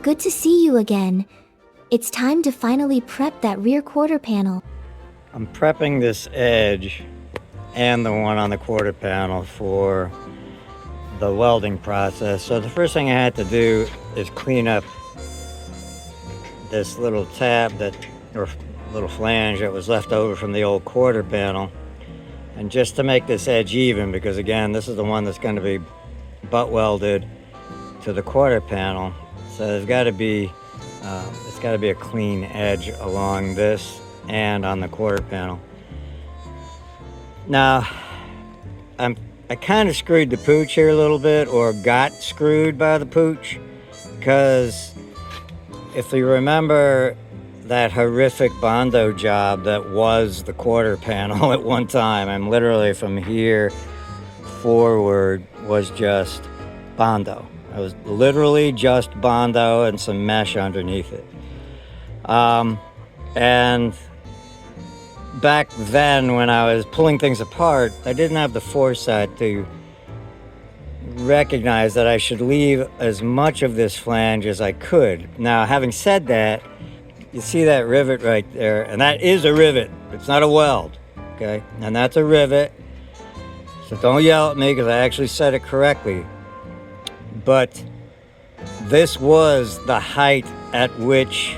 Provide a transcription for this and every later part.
Good to see you again. It's time to finally prep that rear quarter panel. I'm prepping this edge and the one on the quarter panel for the welding process. So the first thing I had to do is clean up this little tab or little flange that was left over from the old quarter panel. And just to make this edge even, because again, this is the one that's going to be butt welded to the quarter panel. So there's got to be, it's got to be a clean edge along this and on the quarter panel. Now, I kind of screwed the pooch here a little bit, or got screwed by the pooch, because if you remember that horrific Bondo job that was the quarter panel at one time, I'm literally from here forward was just Bondo. It was literally just Bondo and some mesh underneath it. And back then when I was pulling things apart, I didn't have the foresight to recognize that I should leave as much of this flange as I could. Now, having said that, you see that rivet right there, and that is a rivet. It's not a weld, okay? And that's a rivet. So don't yell at me, because I actually said it correctly. But this was the height at which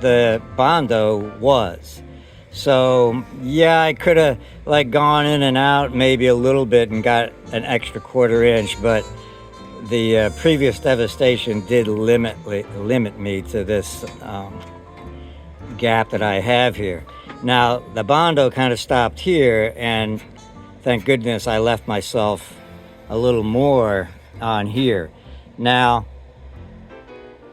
the Bondo was. So yeah, I could have like gone in and out maybe a little bit and got an extra 1/4 inch, but the previous devastation did limit me to this gap that I have here. Now the Bondo kind of stopped here, and thank goodness I left myself a little more on here. Now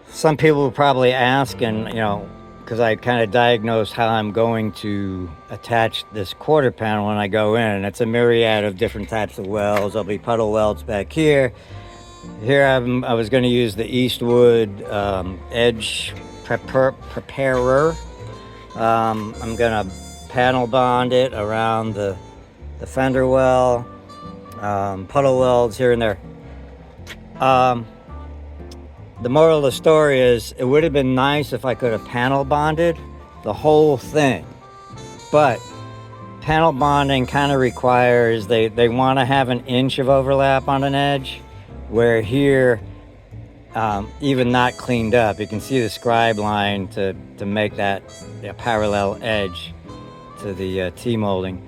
some people will probably ask, and you know, because I kind of diagnosed how I'm going to attach this quarter panel when I go in, and it's a myriad of different types of welds. There'll be puddle welds back here. Here I was going to use the Eastwood edge preparer. I'm going to panel bond it around the fender well, puddle welds here and there. The moral of the story is, it would have been nice if I could have panel bonded the whole thing, but panel bonding kind of requires, they want to have an inch of overlap on an edge, where here, even not cleaned up, you can see the scribe line to make that parallel edge to the T-molding.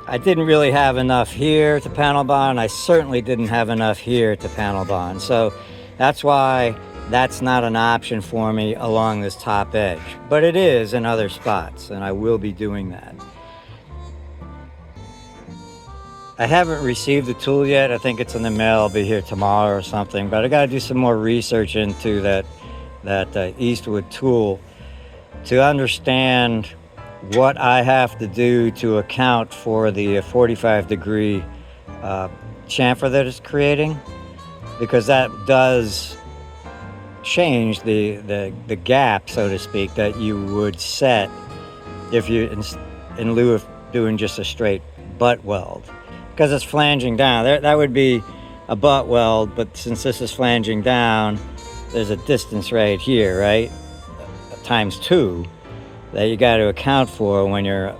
I didn't really have enough here to panel bond. I certainly didn't have enough here to panel bond. So that's why that's not an option for me along this top edge. But it is in other spots, and I will be doing that. I haven't received the tool yet. I think it's in the mail. I'll be here tomorrow or something. But I got to do some more research into that Eastwood tool to understand what I have to do to account for the 45-degree chamfer that it's creating, because that does change the gap, so to speak, that you would set if you, in lieu of doing just a straight butt weld, because it's flanging down. That would be a butt weld, but since this is flanging down, there's a distance right here, right, times 2. That you got to account for when you're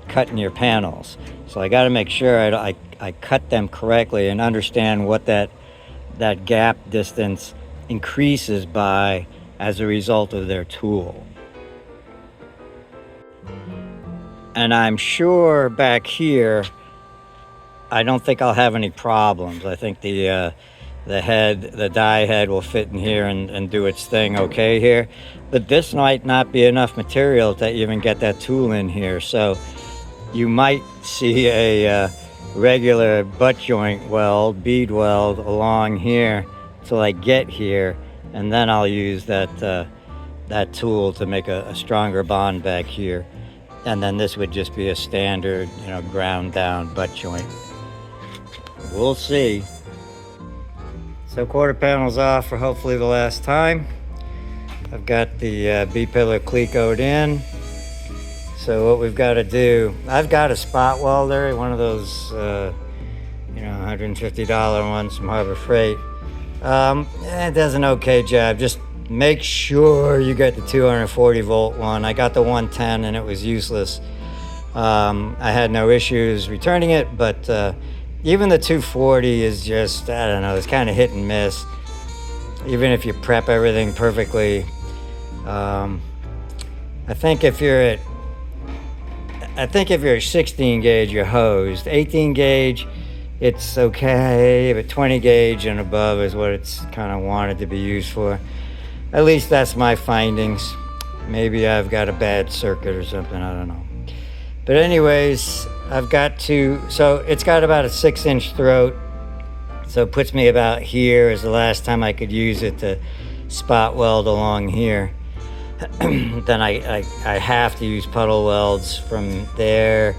cutting your panels. So I got to make sure I cut them correctly and understand what that gap distance increases by as a result of their tool. And I'm sure back here, I don't think I'll have any problems. I think the die head will fit in here and do its thing okay here. But this might not be enough material to even get that tool in here. So you might see a regular butt joint weld, bead weld along here till I get here. And then I'll use that tool to make a stronger bond back here. And then this would just be a standard, ground down butt joint. We'll see. So quarter panel's off for hopefully the last time. I've got the B-pillar clecoed in. So what we've got to do, I've got a spot welder, one of those $150 ones from Harbor Freight. It does an okay job. Just make sure you get the 240 volt one. I got the 110 and it was useless. I had no issues returning it, but even the 240 is just, I don't know, it's kind of hit and miss. Even if you prep everything perfectly. I think if you're at 16 gauge, you're hosed. 18 gauge, it's okay, but 20 gauge and above is what it's kind of wanted to be used for. At least that's my findings. Maybe I've got a bad circuit or something, I don't know. But anyways, so it's got about a 6-inch throat. So it puts me about here is the last time I could use it to spot weld along here. Then I have to use puddle welds from there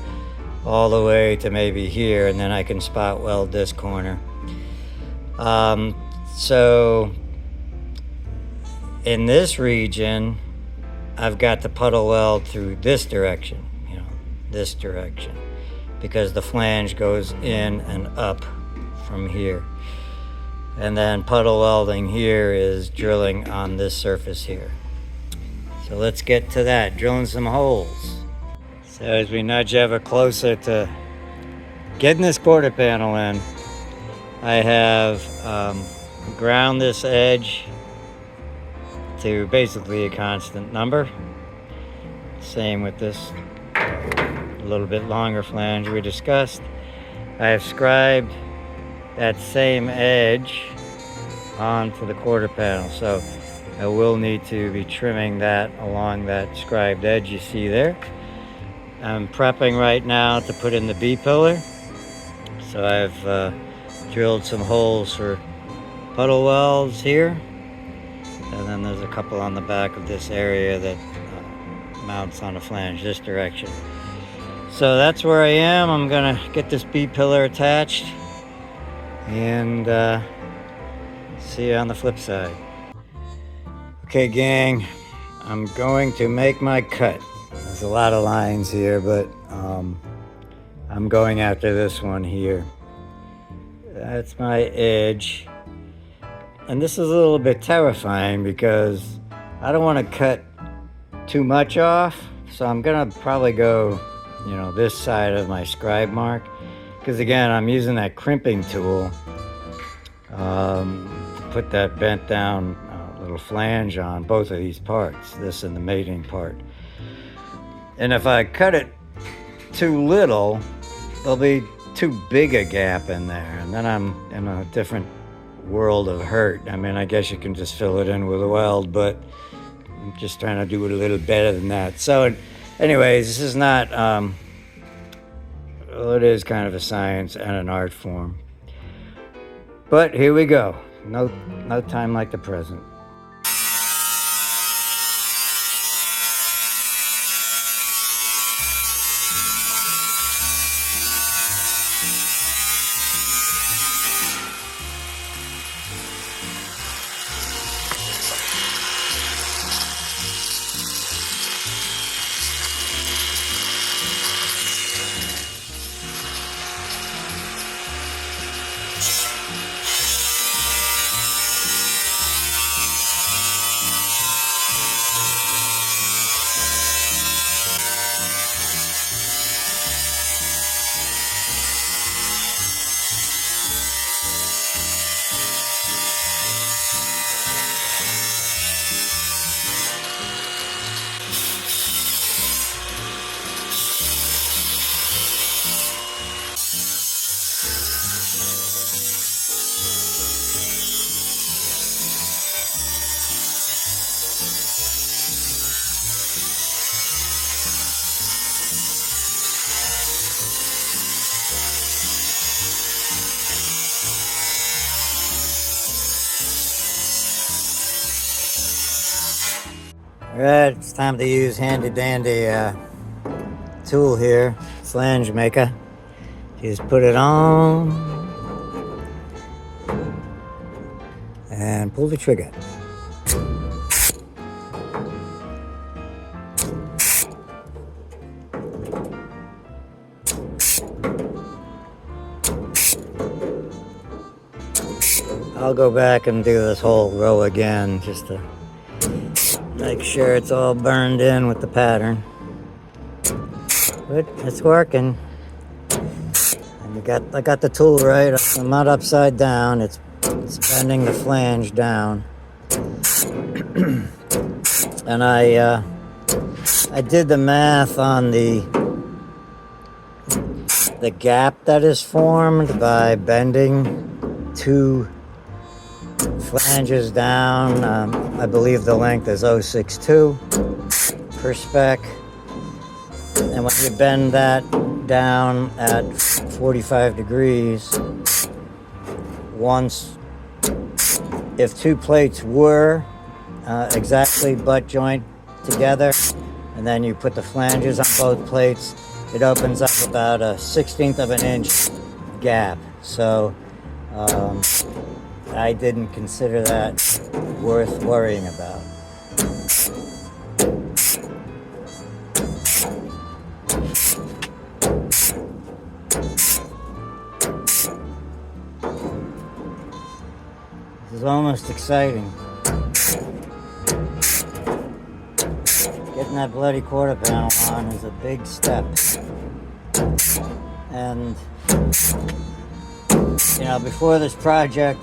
all the way to maybe here, and then I can spot weld this corner. So in this region, I've got the puddle weld through this direction, this direction, because the flange goes in and up from here. And then puddle welding here is drilling on this surface here. So let's get to that, drilling some holes. So as we nudge ever closer to getting this quarter panel in, I have ground this edge to basically a constant number. Same with this a little bit longer flange we discussed. I have scribed that same edge onto the quarter panel. So I will need to be trimming that along that scribed edge you see there. I'm prepping right now to put in the B-pillar. So I've drilled some holes for puddle welds here. And then there's a couple on the back of this area that mounts on a flange this direction. So that's where I am. I'm gonna get this B-pillar attached and see you on the flip side. Okay, gang, I'm going to make my cut. There's a lot of lines here, but I'm going after this one here. That's my edge. And this is a little bit terrifying because I don't want to cut too much off. So I'm gonna probably go, this side of my scribe mark. Because again, I'm using that crimping tool to put that bent down little flange on both of these parts, this and the mating part. And if I cut it too little, there'll be too big a gap in there, and then I'm in a different world of hurt. I mean, I guess you can just fill it in with a weld, but I'm just trying to do it a little better than that. So anyways, this is not, well, it is kind of a science and an art form. But here we go. No time like the present. Alright, it's time to use handy dandy tool here, flange maker. Just put it on and pull the trigger. I'll go back and do this whole row again just to make sure it's all burned in with the pattern. But it's working. And I got the tool right. I'm not upside down. It's bending the flange down. And I did the math on the gap that is formed by bending 2 flanges down. I believe the length is 0.62 per spec. And when you bend that down at 45 degrees, if 2 plates were exactly butt joint together, and then you put the flanges on both plates, it opens up about a 1/16 of an inch gap. So I didn't consider that worth worrying about. This is almost exciting. Getting that bloody quarter panel on is a big step. And, you know, before this project,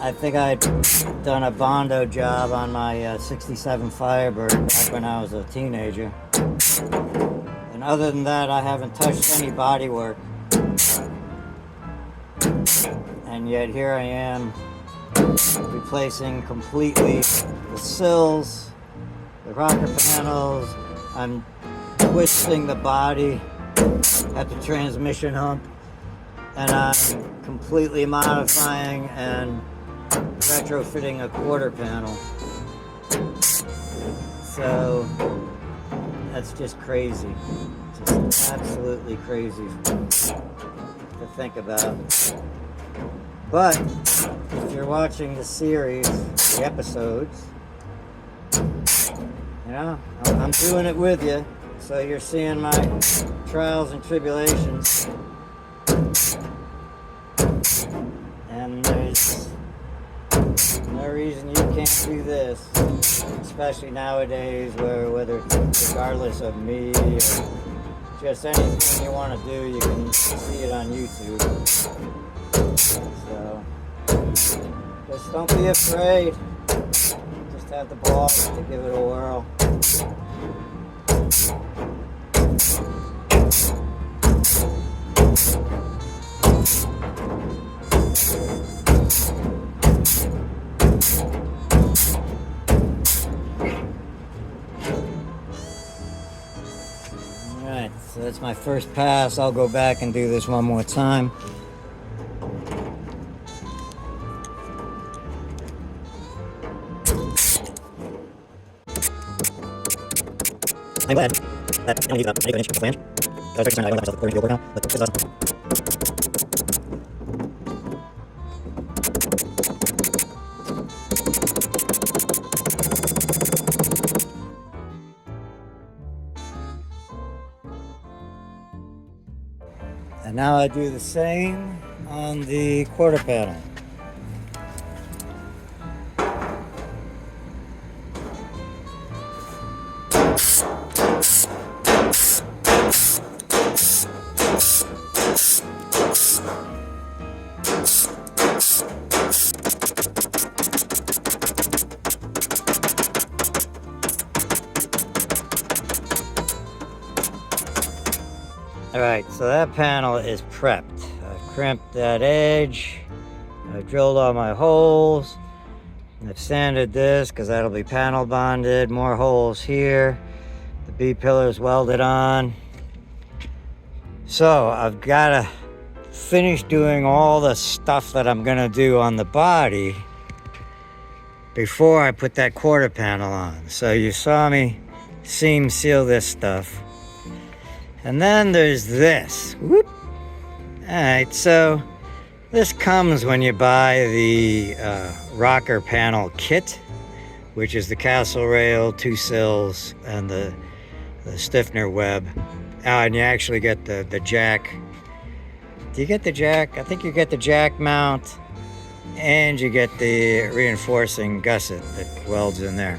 I think I'd done a Bondo job on my 67 Firebird back when I was a teenager. And other than that, I haven't touched any body work. And yet here I am replacing completely the sills, the rocker panels. I'm twisting the body at the transmission hump, and I'm completely modifying and retrofitting a quarter panel. So that's just crazy. Just absolutely crazy to think about. But if you're watching the series, the episodes, you know, I'm doing it with you. So you're seeing my trials and tribulations. And there's no reason you can't do this, especially nowadays whether regardless of me or just anything you want to do, you can see it on YouTube. So just don't be afraid. Just have the balls to give it a whirl. Alright, so that's my first pass. I'll go back and do this one more time. I'm glad that I don't need an inch for the flange. I was very concerned that I don't have myself according to the old workout, but it's awesome. And now I do the same on the quarter panel. Alright, so that panel is prepped. I've crimped that edge, I've drilled all my holes, I've sanded this because that'll be panel bonded, more holes here, the B-pillars welded on. So I've got to finish doing all the stuff that I'm going to do on the body before I put that quarter panel on. So you saw me seam seal this stuff. And then there's this. Whoop. Alright, so this comes when you buy the rocker panel kit, which is the castle rail, 2 sills, and the stiffener web. And you actually get the jack. Do you get the jack? I think you get the jack mount and you get the reinforcing gusset that welds in there.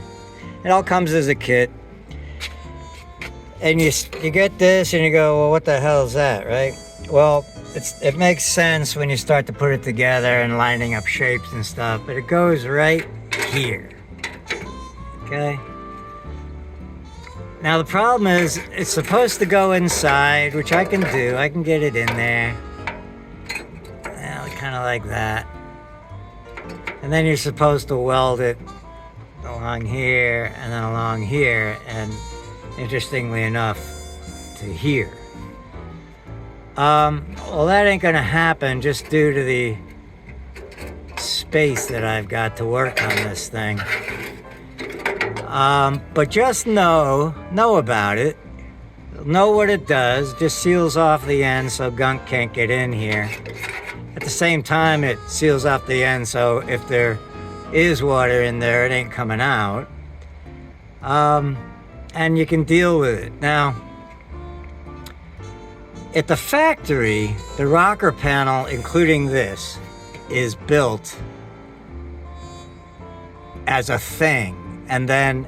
It all comes as a kit. And you get this and you go, well, what the hell is that, right? Well, it makes sense when you start to put it together and lining up shapes and stuff, but it goes right here. Okay? Now the problem is, it's supposed to go inside, which I can do. I can get it in there. Well, kind of like that. And then you're supposed to weld it along here and then along here, and interestingly enough, to here. Well, that ain't gonna happen just due to the space that I've got to work on this thing. But just know about it. Know what it does. Just seals off the end so gunk can't get in here. At the same time, it seals off the end so if there is water in there, it ain't coming out. And you can deal with it. Now, at the factory, the rocker panel, including this, is built as a thing. And then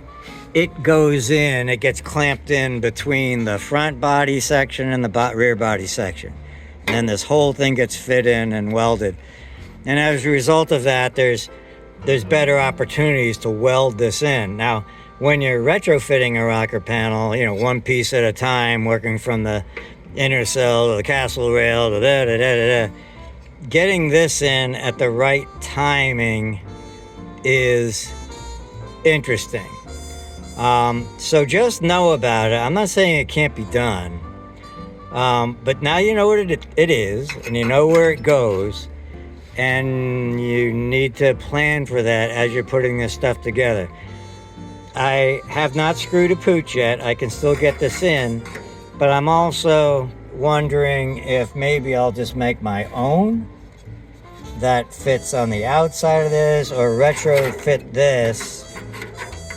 it goes in, it gets clamped in between the front body section and the rear body section. And then this whole thing gets fit in and welded. And as a result of that, there's better opportunities to weld this in. Now, when you're retrofitting a rocker panel, you know, one piece at a time, working from the inner cell to the castle rail to da-da-da-da-da, getting this in at the right timing is interesting. So just know about it. I'm not saying it can't be done, but now you know what it is, and you know where it goes, and you need to plan for that as you're putting this stuff together. I have not screwed a pooch yet. I can still get this in, but I'm also wondering if maybe I'll just make my own that fits on the outside of this, or retrofit this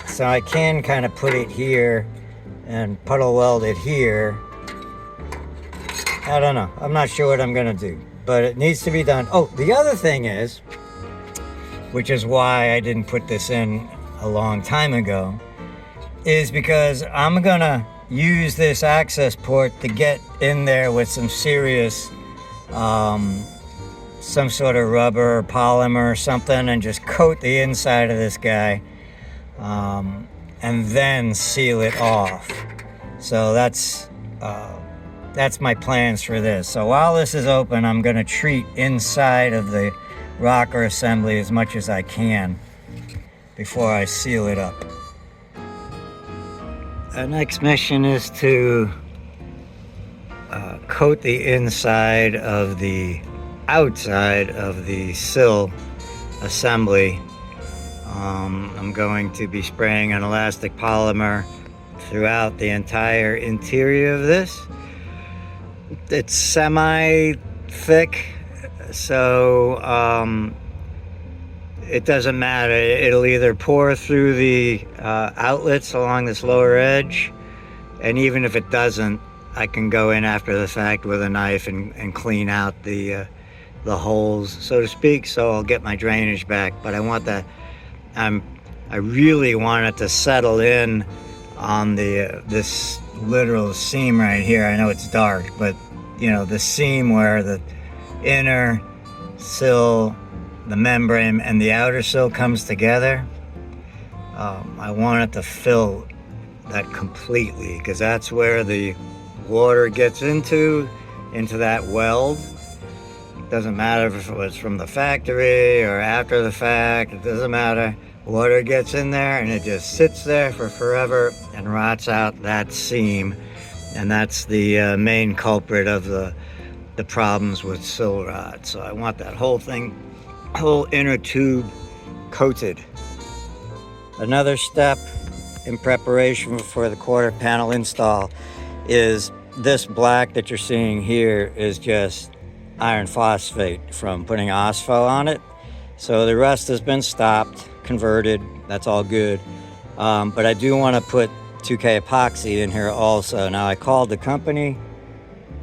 so I can kind of put it here and puddle weld it here. I don't know. I'm not sure what I'm gonna do, but it needs to be done. Oh, the other thing is, which is why I didn't put this in a long time ago, is because I'm gonna use this access port to get in there with some serious some sort of rubber or polymer or something, and just coat the inside of this guy, and then seal it off. So that's my plans for this. So while this is open, I'm gonna treat inside of the rocker assembly as much as I can before I seal it up. Our next mission is to coat the inside of the outside of the sill assembly. I'm going to be spraying an elastic polymer throughout the entire interior of this. It's semi-thick, so it doesn't matter. It'll either pour through the outlets along this lower edge, and even if it doesn't, I can go in after the fact with a knife and clean out the holes, so to speak, so I'll get my drainage back. But I want that, I really want it to settle in on this literal seam right here. I know it's dark, but you know, the seam where the inner sill, the membrane, and the outer sill comes together. I want it to fill that completely, because that's where the water gets into that weld. It doesn't matter if it was from the factory or after the fact, it doesn't matter. Water gets in there and it just sits there for forever and rots out that seam, and that's the main culprit of the problems with sill rot. So I want that whole thing, whole inner tube, coated. Another step in preparation for the quarter panel install is this black that you're seeing here is just iron phosphate from putting OSPHO on it. So the rust has been stopped, converted, that's all good. But I do want to put 2K epoxy in here also. Now I called the company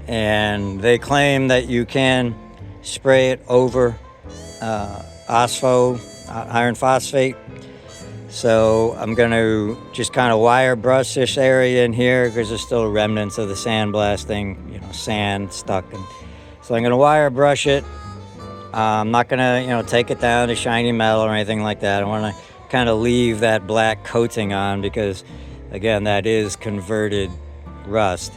and they claim that you can spray it over iron phosphate. So I'm going to just kind of wire brush this area in here because there's still remnants of the sandblasting, you know, sand stuck. And so I'm going to wire brush it. I'm not going to, you know, take it down to shiny metal or anything like that. I want to kind of leave that black coating on because, again, that is converted rust.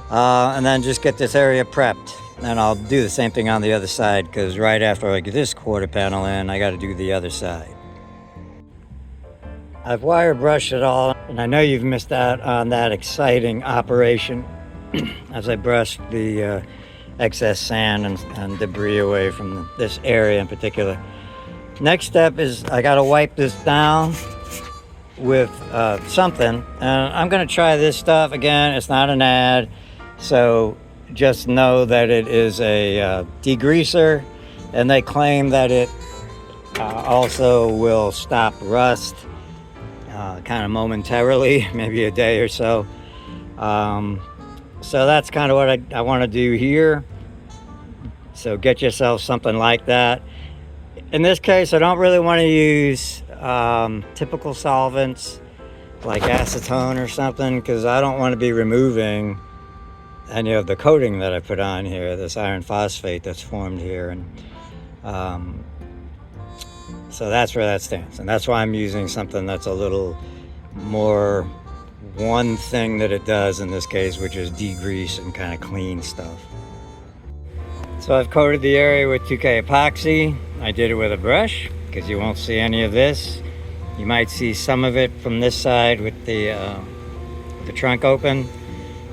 And then just get this area prepped. And I'll do the same thing on the other side because right after I get this quarter panel in, I got to do the other side. I've wire brushed it all, and I know you've missed out on that exciting operation as I brushed the excess sand and debris away from this area in particular. Next step is I got to wipe this down with something, and I'm going to try this stuff again. It's not an ad, so just know that it is a degreaser, and they claim that it also will stop rust kind of momentarily, maybe a day or so. So that's kind of what I want to do here. So get yourself something like that. In this case, I don't really want to use typical solvents like acetone or something because I don't want to be removing any of the coating that I put on here, this iron phosphate that's formed here. And so that's where that stands. And that's why I'm using something that's a little more one thing that it does in this case, which is degrease and kind of clean stuff. So I've coated the area with 2K epoxy. I did it with a brush because you won't see any of this. You might see some of it from this side with the trunk open.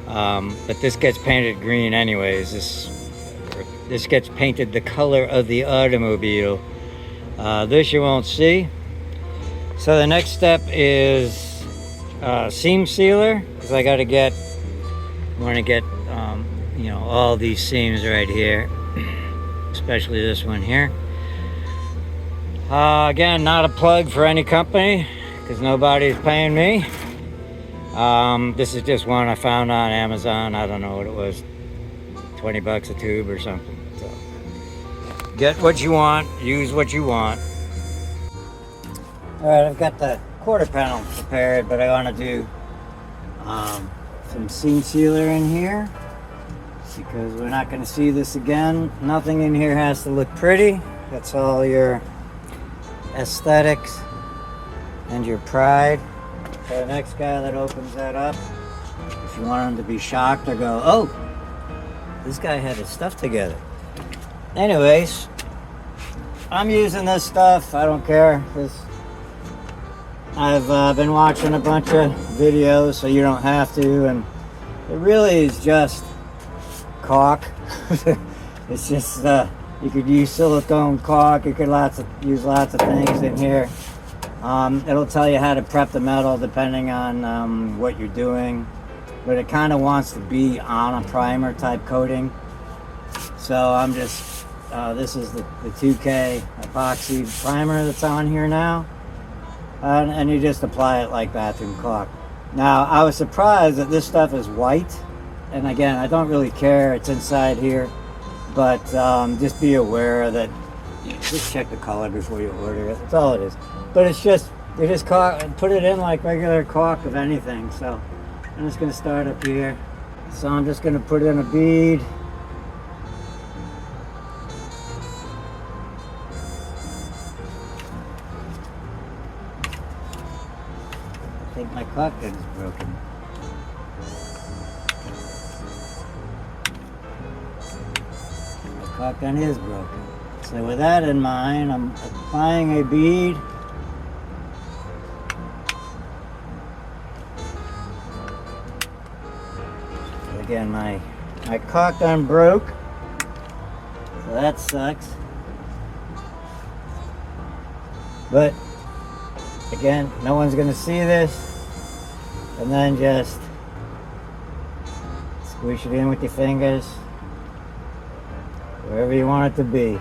But this gets painted green anyways. This gets painted the color of the automobile. This you won't see. So the next step is seam sealer, because I want to get you know, all these seams right here, especially this one here. Again, not a plug for any company because nobody's paying me. This is just one I found on Amazon. I don't know what it was, 20 bucks a tube or something. So get what you want, use what you want. All right, I've got the quarter panel prepared, but I want to do some seam sealer in here because we're not going to see this again. Nothing in here has to look pretty. That's all your aesthetics and your pride. So the next guy that opens that up, if you want him to be shocked or go, oh, this guy had his stuff together. Anyways, I'm using this stuff. I don't care. I've been watching a bunch of videos, so you don't have to, and it really is just caulk. It's just you could use silicone caulk. You could use lots of things in here. It'll tell you how to prep the metal depending on what you're doing, but it kind of wants to be on a primer type coating. So I'm just this is the 2K epoxy primer that's on here now. And you just apply it like bathroom caulk. Now, I was surprised that this stuff is white. And again, I don't really care. It's inside here. But just be aware that, just check the color before you order it. That's all it is. But it's just, you just put it in like regular caulk of anything. So I'm just going to start up here. So I'm just going to put in a bead. I think my caulk gun is broken. My caulk gun is broken. So with that in mind, I'm applying a bead. Again, my caulk gun broke, so that sucks. But again, no one's gonna see this. And then just squish it in with your fingers, wherever you want it to be.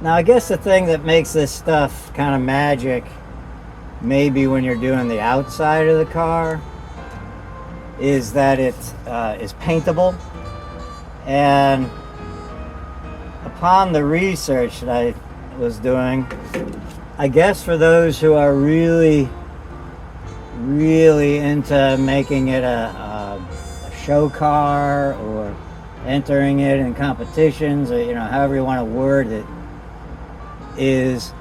Now I guess the thing that makes this stuff kind of magic, maybe when you're doing the outside of the car, is that it is paintable. And upon the research that I was doing, I guess for those who are really into making it a show car, or entering it in competitions, or however you want to word it, is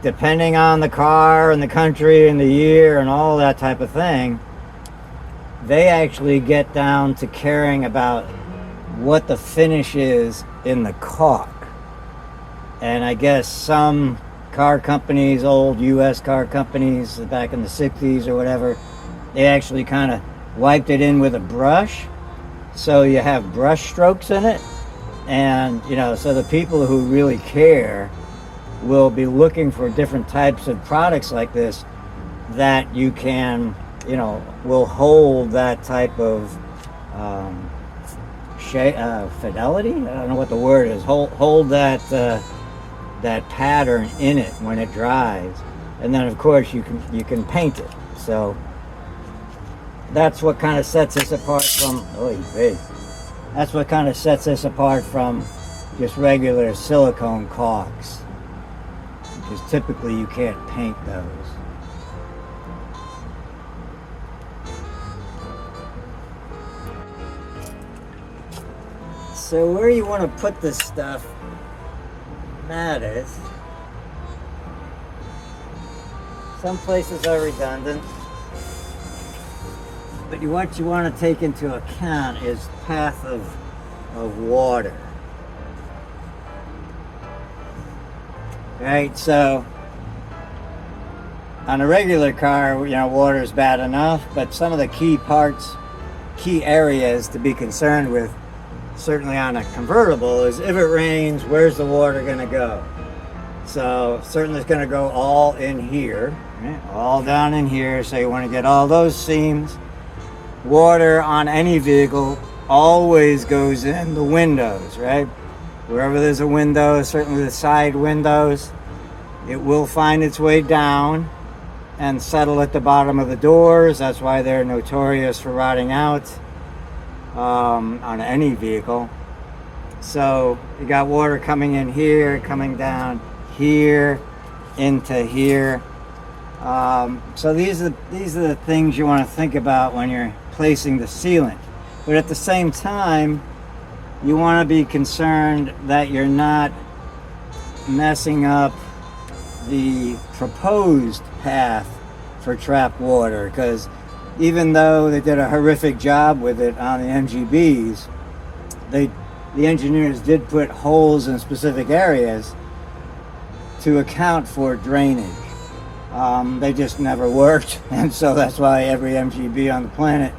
depending on the car and the country and the year and all that type of thing, they actually get down to caring about what the finish is in the caulk. And I guess some car companies, old US car companies back in the 60s or whatever, they actually kind of wiped it in with a brush, so you have brush strokes in it. And so the people who really care will be looking for different types of products like this that you can, will hold that type of fidelity. I don't know what the word is. Hold that that pattern in it when it dries, and then of course you can paint it. So that's what kind of sets us apart from. That's what kind of sets us apart from just regular silicone caulks, because typically you can't paint those. So where you want to put this stuff matters. Some places are redundant, but what you want to take into account is path of water. Right, so on a regular car, water is bad enough, but some of the key areas to be concerned with, certainly on a convertible, is if it rains, where's the water going to go? So certainly it's going to go all in here, right? All down in here. So you want to get all those seams. Water on any vehicle always goes in the windows, right? Wherever there's a window, certainly the side windows, it will find its way down and settle at the bottom of the doors. That's why they're notorious for rotting out on any vehicle. So you got water coming in here, coming down here, into here. So these are the things you want to think about when you're placing the sealant. But at the same time, you want to be concerned that you're not messing up the proposed path for trapped water, because even though they did a horrific job with it on the MGBs, the engineers did put holes in specific areas to account for drainage. They just never worked, and so that's why every MGB on the planet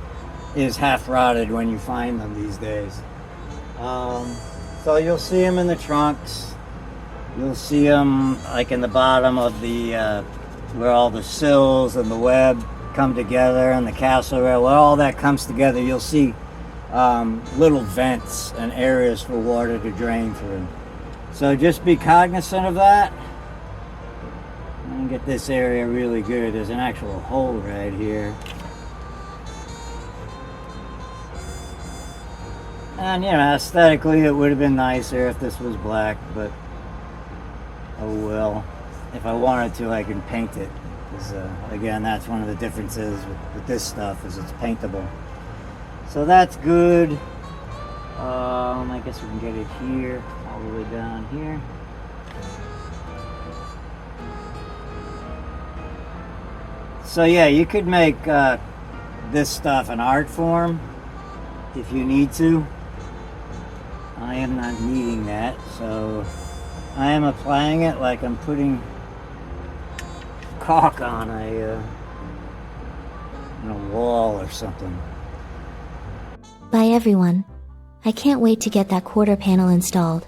is half rotted when you find them these days. So you'll see them in the trunks. You'll see them like in the bottom of the where all the sills and the web come together, and the castle rail, where all that comes together. You'll see little vents and areas for water to drain through. So just be cognizant of that. And get this area really good. There's an actual hole right here. And aesthetically it would have been nicer if this was black, but oh well. If I wanted to, I can paint it. Because again, that's one of the differences with this stuff, is it's paintable. So that's good. I guess we can get it here, all the way down here. So yeah, you could make this stuff an art form if you need to. I am not needing that, so I am applying it like I'm putting caulk on a wall or something. Bye everyone. I can't wait to get that quarter panel installed.